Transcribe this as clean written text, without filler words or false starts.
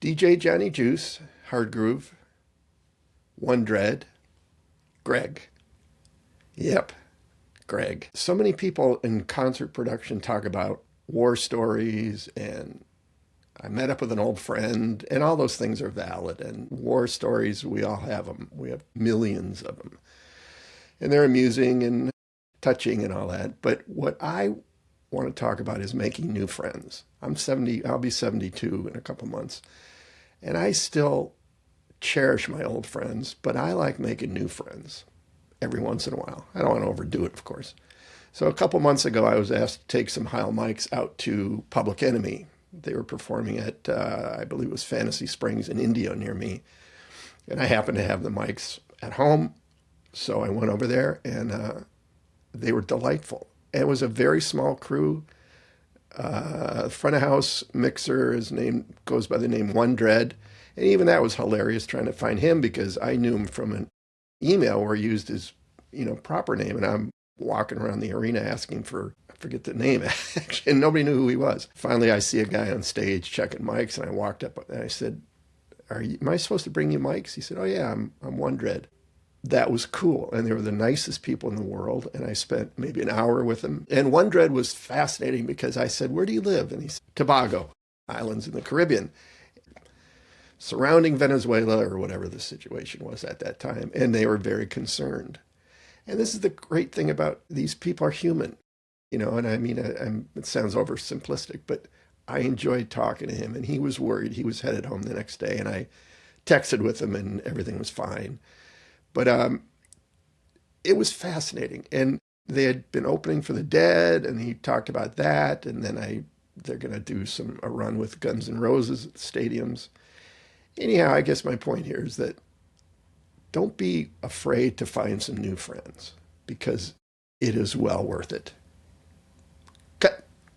DJ Johnny Juice, Hard Groove, One Dread, Greg. Yep, Greg. So many people in concert production talk about war stories, and I met up with an old friend, and all those things are valid. And war stories, we all have them. We have millions of them. And they're amusing and touching and all that. But what I want to talk about is making new friends. I'm 70, I'll be 72 in a couple months. And I still cherish my old friends, but I like making new friends every once in a while. I don't want to overdo it, of course. So a couple months ago, I was asked to take some Heil mics out to Public Enemy. They were performing at, I believe it was Fantasy Springs in India near me. And I happened to have the mics at home. So I went over there, and they were delightful. And it was a very small crew. Front of house mixer, his name goes by the name One Dread. And even that was hilarious trying to find him because I knew him from an email where he used his, proper name. And I'm walking around the arena asking for, I forget the name actually, and nobody knew who he was. Finally, I see a guy on stage checking mics, and I walked up and I said, am I supposed to bring you mics? He said, oh yeah, I'm One Dread. That was cool. And they were the nicest people in the world. And I spent maybe an hour with them. And One Dread was fascinating because I said, where do you live? And he said, Tobago, islands in the Caribbean, surrounding Venezuela or whatever the situation was at that time. And they were very concerned. And this is the great thing about these people are human, and I mean, it sounds oversimplistic, but I enjoyed talking to him, and he was worried. He was headed home the next day, and I texted with him and everything was fine. But it was fascinating. And they had been opening for the Dead, and he talked about that. And then they're going to do a run with Guns N' Roses at the stadiums. Anyhow, I guess my point here is that don't be afraid to find some new friends because it is well worth it.